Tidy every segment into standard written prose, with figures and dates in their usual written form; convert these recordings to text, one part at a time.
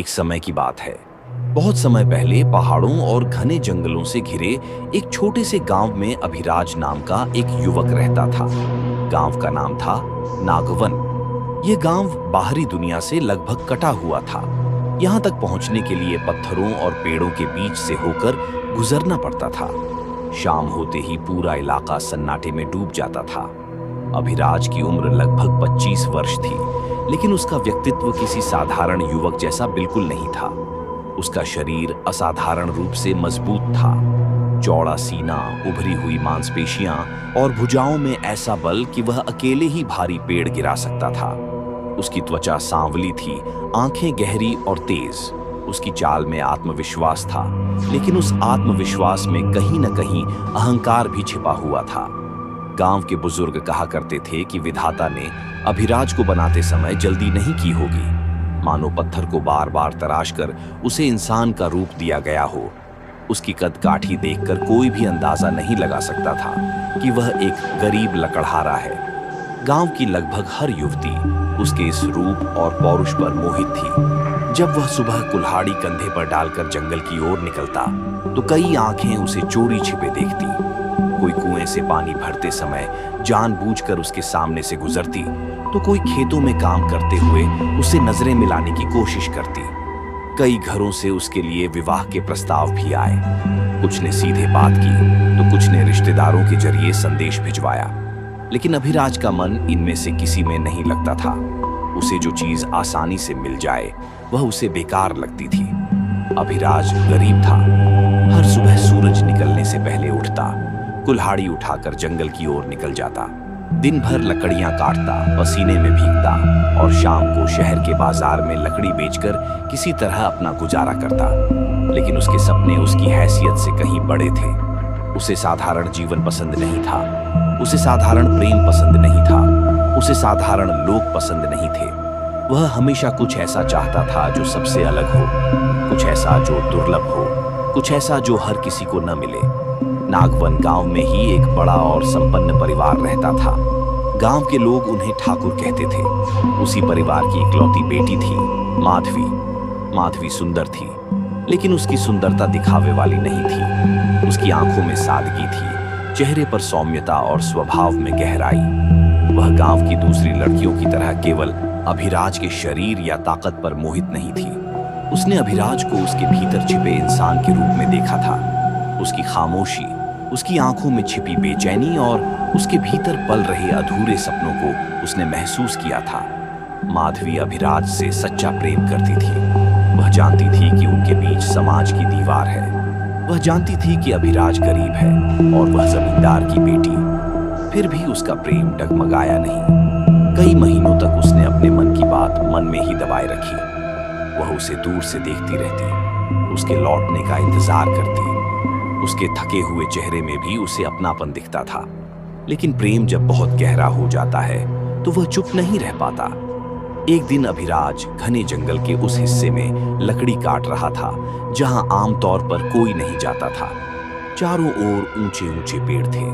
एक समय की बात है। बहुत समय पहले पहाड़ों और घने जंगलों से घिरे एक छोटे से गांव में अभिराज नाम का एक युवक रहता था। गांव का नाम था नागवन। यह गांव बाहरी दुनिया से लगभग कटा हुआ था। यहां तक पहुंचने के लिए पत्थरों और पेड़ों के बीच से होकर गुजरना पड़ता था। शाम होते ही पूरा इलाका सन्नाटे में डूब जाता था। अभिराज की उम्र लगभग 25 वर्ष थी, लेकिन उसका व्यक्तित्व किसी साधारण युवक जैसा बिल्कुल नहीं था। उसका शरीर असाधारण रूप से मजबूत था। चौड़ा सीना, उभरी हुई मांसपेशियां और भुजाओं में ऐसा बल कि वह अकेले ही भारी पेड़ गिरा सकता था। उसकी त्वचा सांवली थी, आंखें गहरी और तेज। उसकी चाल में आत्मविश्वास था, लेकिन उस आत्मविश्वास में कहीं न कहीं अहंकार भी छिपा हुआ था। गांव के बुजुर्ग कहा करते थे कि विधाता ने अभिराज को बनाते समय जल्दी नहीं की होगी, मानो पत्थर को बार बार तराशकर उसे इंसान का रूप दिया गया हो। उसकी कद काठी देखकर कोई भी अंदाजा नहीं लगा सकता था कि वह एक गरीब लकड़हारा है। गांव की लगभग हर युवती उसके इस रूप और पौरुष पर मोहित थी। जब वह सुबह कुल्हाड़ी कंधे पर डालकर जंगल की ओर निकलता तो कई आंखें उसे चोरी छिपे देखती। कोई कुएं से पानी भरते समय जानबूझकर उसके सामने से गुजरती, तो कोई खेतों में काम करते हुए उसे नजरें मिलाने की कोशिश करती। कई घरों से उसके लिए विवाह के प्रस्ताव भी आए। कुछ ने सीधे बात की तो कुछ ने रिश्तेदारों के जरिए संदेश भिजवाया, लेकिन अभिराज का मन इनमें से किसी में नहीं लगता था। उसे जो चीज आसानी से मिल जाए वह उसे बेकार लगती थी। अभिराज गरीब था। हर सुबह सूरज निकलने से पहले उठता, कुल्हाड़ी उठाकर जंगल की ओर निकल जाता। दिन भर लकड़ियां काटता, पसीने में भीगता और शाम को शहर के बाजार में लकड़ी बेचकर किसी तरह अपना गुजारा करता। लेकिन उसके सपने उसकी हैसियत से कहीं बड़े थे। उसे साधारण जीवन पसंद नहीं था, उसे साधारण प्रेम पसंद नहीं था, उसे साधारण लोग पसंद नहीं थे। वह हमेशा कुछ ऐसा चाहता था जो सबसे अलग हो, कुछ ऐसा जो दुर्लभ हो, कुछ ऐसा जो हर किसी को न मिले। नागवन गांव में ही एक बड़ा और संपन्न परिवार रहता था। गांव के लोग उन्हें ठाकुर कहते थे। उसी परिवार की इकलौती बेटी थी माधवी। माधवी सुंदर थी, लेकिन उसकी सुंदरता दिखावे वाली नहीं थी। उसकी आंखों में सादगी थी, चेहरे पर सौम्यता और स्वभाव में गहराई। वह गांव की दूसरी लड़कियों की तरह केवल अभिराज के शरीर या ताकत पर मोहित नहीं थी। उसने अभिराज को उसके भीतर छिपे इंसान के रूप में देखा था। उसकी खामोशी, उसकी आंखों में छिपी बेचैनी और उसके भीतर पल रहे अधूरे सपनों को उसने महसूस किया था। माधवी अभिराज से सच्चा प्रेम करती थी। वह जानती थी कि उनके बीच समाज की दीवार है। वह जानती थी कि अभिराज गरीब है और वह जमींदार की बेटी। फिर भी उसका प्रेम डगमगाया नहीं। कई महीनों तक उसने अपने मन की बात मन में ही दबाए रखी। वह उसे दूर से देखती रहती, उसके लौटने का इंतजार करती। उसके थके हुए चेहरे में भी उसे अपनापन दिखता था। लेकिन प्रेम जब बहुत गहरा हो जाता है तो वह चुप नहीं रह पाता। एक दिन अभिराज घने जंगल के उस हिस्से में लकड़ी काट रहा था जहां आमतौर पर कोई नहीं जाता था। चारों ओर ऊंचे ऊंचे पेड़ थे।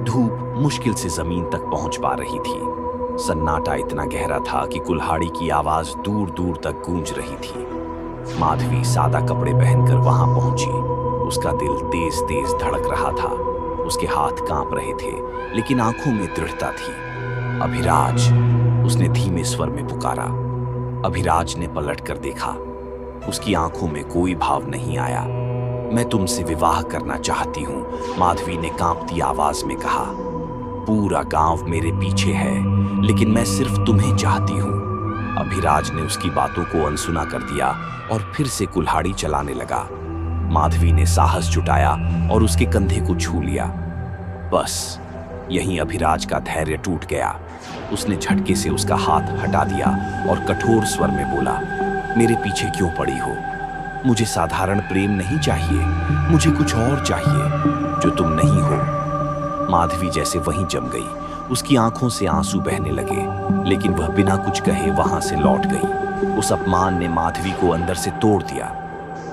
धूप मुश्किल से जमीन तक पहुंच पा रही थी। सन्नाटा इतना गहरा था कि कुल्हाड़ी की आवाज दूर दूर तक गूंज रही थी। माधवी सादा कपड़े पहनकर वहां पहुंची। उसका दिल तेज तेज धड़क रहा था। उसके हाथ कांप रहे थे, लेकिन आंखों में दृढ़ता थी। अभिराज, उसने धीमे स्वर में पुकारा। अभिराज ने पलट कर देखा। उसकी आंखों में कोई भाव नहीं आया। मैं तुमसे विवाह करना चाहती हूं, माधवी ने कांपती आवाज में कहा। पूरा गांव मेरे पीछे है, लेकिन मैं सिर्फ तुम्हें चाहती हूं। अभिराज ने उसकी बातों को अनसुना कर दिया और फिर से कुल्हाड़ी चलाने लगा। माधवी ने साहस जुटाया और उसके कंधे को छू लिया। बस यहीं अभिराज का धैर्य टूट गया। उसने झटके से उसका हाथ हटा दिया और कठोर स्वर में बोला, मेरे पीछे क्यों पड़ी हो? मुझे साधारण प्रेम नहीं चाहिए, मुझे कुछ और चाहिए जो तुम नहीं हो। माधवी जैसे वहीं जम गई। उसकी आंखों से आंसू बहने लगे, लेकिन वह बिना कुछ कहे वहां से लौट गई। उस अपमान ने माधवी को अंदर से तोड़ दिया।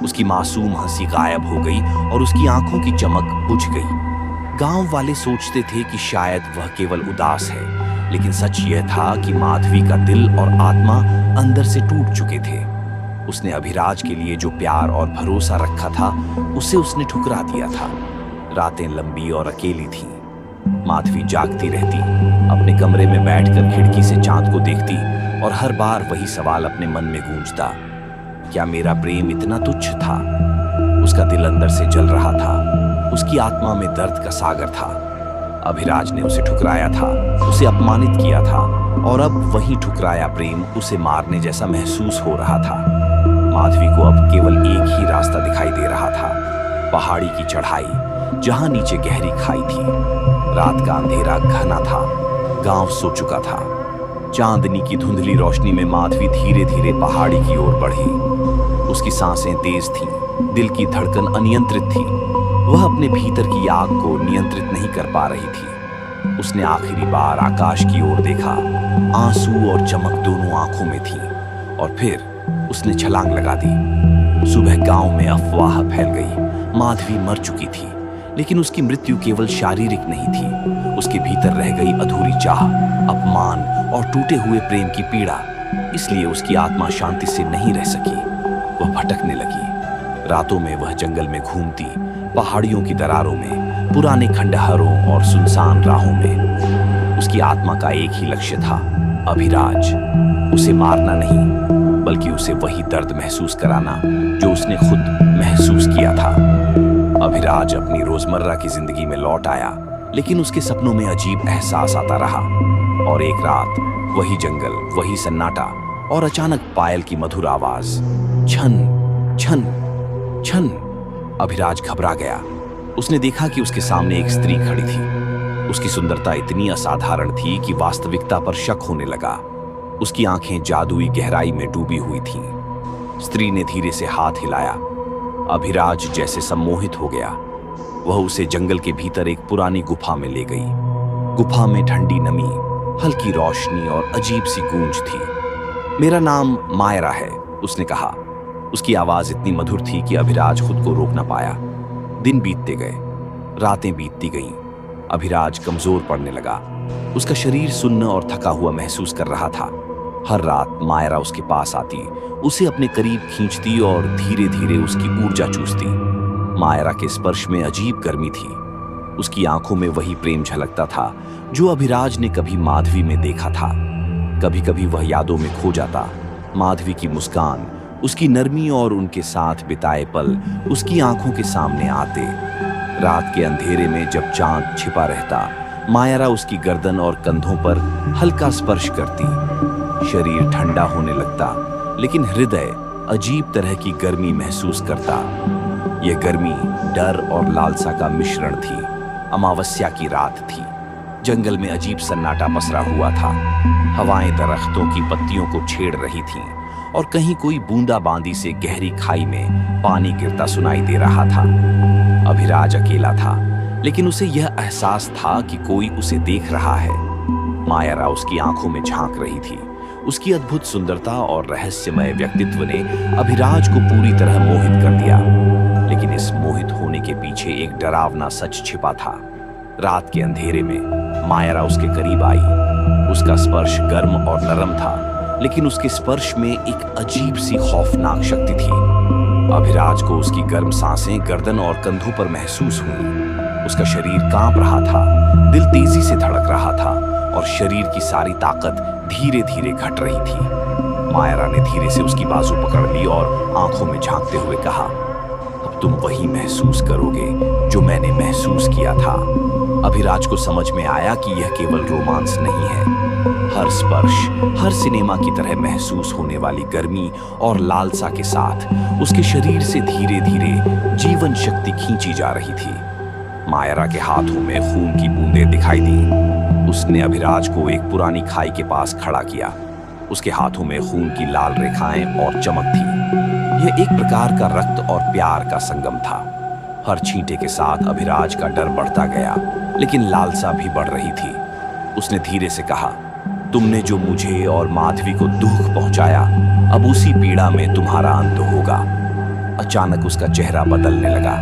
उसकी मासूम हंसी गायब हो गई और उसकी आंखों की चमक बुझ गई। गांव वाले सोचते थे कि शायद वह केवल उदास है, लेकिन सच यह था कि माधवी का दिल और आत्मा अंदर से टूट चुके थे। उसने अभिराज के लिए जो प्यार और भरोसा रखा था उसे उसने ठुकरा दिया था। रातें लंबी और अकेली थीं। माधवी जागती रहती, अपने कमरे में बैठकर खिड़की से चांद को देखती और हर बार वही सवाल अपने मन में गूंजता, क्या मेरा प्रेम इतना तुच्छ था? उसका दिल अंदर से जल रहा था, उसकी आत्मा में दर्द का सागर था। अभिराज ने उसे ठुकराया था, उसे अपमानित किया था और अब वही ठुकराया प्रेम उसे मारने जैसा महसूस हो रहा था। माधवी को अब केवल एक ही रास्ता दिखाई दे रहा था, पहाड़ी की चढ़ाई, जहां नीचे गहरी खाई थी। रात का अंधेरा घना था, गांव सो चुका था। चांदनी की धुंधली रोशनी में माधवी धीरे धीरे पहाड़ी की ओर बढ़ी। उसकी सांसें तेज थीं, दिल की धड़कन अनियंत्रित थी। वह अपने भीतर की आग को नियंत्रित नहीं कर पा रही थी। उसने आखिरी बार आकाश की ओर देखा, आंसू और चमक दोनों आंखों में थी, और फिर उसने छलांग लगा दी। सुबह गांव में अफवाह फैल गई, माधवी मर चुकी थी। लेकिन उसकी मृत्यु केवल शारीरिक नहीं थी, उसके भीतर रह गई अधूरी चाह, अपमान और टूटे हुए प्रेम की पीड़ा। इसलिए उसकी आत्मा शांति से नहीं रह सकी। वह भटकने लगी। रातों में वह जंगल में घूमती, पहाड़ियों की दरारों में, पुराने खंडहरों और सुनसान राहों में। उसकी आत्मा का एक ही लक्ष्य था, अभिराज। उसे मारना नहीं, बल्कि उसे वही दर्द महसूस कराना जो उसने खुद महसूस किया था। अभिराज अपनी रोजमर्रा की जिंदगी में लौट आया, लेकिन उसके सपनों में अजीब एहसास आता रहा। और एक रात वही जंगल, वही सन्नाटा, और अचानक पायल की मधुर आवाज, छन छन छन। अभिराज घबरा गया। उसने देखा कि उसके सामने एक स्त्री खड़ी थी। उसकी सुंदरता इतनी असाधारण थी कि वास्तविकता पर शक होने लगा। उसकी आंखें जादुई गहराई में डूबी हुई थीं। स्त्री ने धीरे से हाथ हिलाया। अभिराज जैसे सम्मोहित हो गया। वह उसे जंगल के भीतर एक पुरानी गुफा में ले गई। गुफा में ठंडी नमी, हल्की रोशनी और अजीब सी गूंज थी। मेरा नाम मायरा है, उसने कहा। उसकी आवाज इतनी मधुर थी कि अभिराज खुद को रोक न पाया। दिन बीतते गए, रातें बीतती गईं। अभिराज कमजोर पड़ने लगा। उसका शरीर सुन्न और थका हुआ महसूस कर रहा था। हर रात मायरा उसके पास आती, उसे अपने करीब खींचती और धीरे धीरे उसकी ऊर्जा चूसती। मायरा के स्पर्श में अजीब गर्मी थी। उसकी आंखों में वही प्रेम झलकता था जो अभिराज ने कभी माधवी में देखा था। कभी कभी वह यादों में खो जाता। माधवी की मुस्कान, उसकी नरमी और उनके साथ बिताए पल उसकी आंखों के सामने आते। रात के अंधेरे में जब चांद छिपा रहता, मायरा उसकी गर्दन और कंधों पर हल्का स्पर्श करती। शरीर ठंडा होने लगता, लेकिन हृदय अजीब तरह की गर्मी महसूस करता। यह गर्मी डर और लालसा का मिश्रण थी। अमावस्या की रात थी। जंगल में अजीब सन्नाटा पसरा हुआ था। हवाएं दरख्तों की पत्तियों को छेड़ रही थीं और कहीं कोई बूंदाबांदी से गहरी खाई में पानी गिरता सुनाई दे रहा था। अभिराज अकेला था, लेकिन उसे यह एहसास था कि कोई उसे देख रहा है। मायरा उसकी आंखों में झांक रही थी। उसकी अद्भुत सुंदरता और रहस्यमय व्यक्तित्व ने अभिराज को पूरी तरह मोहित कर दिया। लेकिन इस मोहित होने के पीछे एक डरावना सच छिपा था। रात के अंधेरे में मायरा उसके करीब आई। उसका स्पर्श गर्म और नरम था, लेकिन उसके स्पर्श में एक अजीब सी खौफनाक शक्ति थी। अभिराज को उसकी गर्म सांसें गर्दन और कंधों पर महसूस हुई। उसका शरीर कांप रहा था, दिल तेजी से धड़क रहा था और शरीर की सारी ताकत धीरे धीरे घट रही थी। मायरा ने धीरे से उसकी बाजू पकड़ ली और आंखों में झांकते हुए कहा, अब तुम वही महसूस करोगे जो मैंने महसूस किया था। अभिराज को समझ में आया कि यह केवल रोमांस नहीं है। हर स्पर्श, हर सिनेमा की तरह महसूस होने वाली गर्मी और लालसा के साथ उसके शरीर से धीरे धीरे जीवन शक्ति खींची जा रही थी। मायरा के हाथों में खून की बूंदें दिखाई दी। उसने अभिराज को एक पुरानी खाई के पास खड़ा किया। उसके हाथों में खून की लाल रेखाएं और चमक थी। यह एक प्रकार का रक्त और प्यार का संगम था। हर छींटे के साथ अभिराज का डर बढ़ता गया, लेकिन लालसा भी बढ़ रही थी। उसने धीरे से कहा, तुमने जो मुझे और माधवी को दुख पहुंचाया, अब उसी पीड़ा में तुम्हारा अंत होगा। अचानक उसका चेहरा बदलने लगा।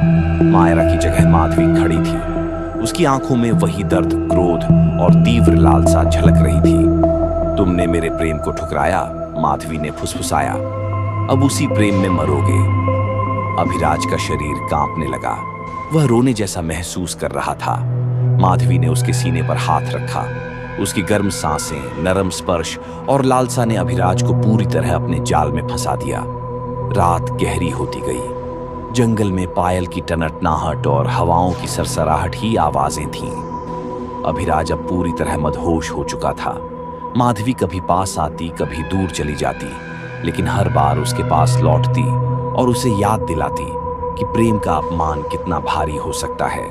मायरा की जगह माधवी खड़ी थी। उसकी आंखों में वही दर्द, क्रोध और तीव्र लालसा झलक रही थी। तुमने मेरे प्रेम को ठुकराया, माधवी ने फुसफुसाया। अब उसी प्रेम में मरोगे। अभिराज का शरीर कांपने लगा। वह रोने जैसा महसूस कर रहा था। माधवी ने उसके सीने पर हाथ रखा। उसकी गर्म सांसें, नरम स्पर्श और लालसा ने अभिराज को पूरी तरह अपने जाल में फंसा दिया। रात गहरी होती गई। जंगल में पायल की टनटनाहट और हवाओं की सरसराहट ही आवाजें थीं। अभिराज अब पूरी तरह मदहोश हो चुका था। माधवी कभी पास आती, कभी दूर चली जाती, लेकिन हर बार उसके पास लौटती और उसे याद दिलाती कि प्रेम का अपमान कितना भारी हो सकता है।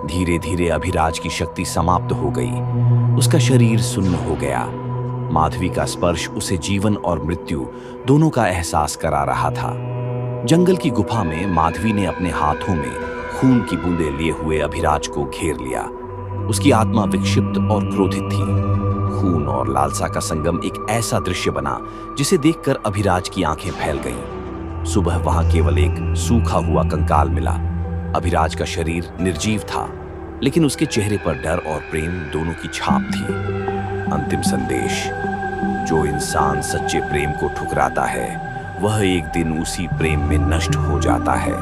धीरे धीरे अभिराज की शक्ति समाप्त हो गई। उसका शरीर सुन्न हो गया। माधवी का स्पर्श उसे जीवन और मृत्यु दोनों का एहसास करा रहा था। जंगल की गुफा में माधवी ने अपने हाथों में खून की बूंदें लिए हुए अभिराज को घेर लिया। उसकी आत्मा विक्षिप्त और क्रोधित थी। खून और लालसा का संगम एक ऐसा दृश्य बना जिसे देखकर अभिराज की आंखें फैल गईं। सुबह वहां केवल एक सूखा हुआ कंकाल मिला। अभिराज का शरीर निर्जीव था, लेकिन उसके चेहरे पर डर और प्रेम दोनों की छाप थी। अंतिम संदेश: जो इंसान सच्चे प्रेम को ठुकराता है, वह एक दिन उसी प्रेम में नष्ट हो जाता है।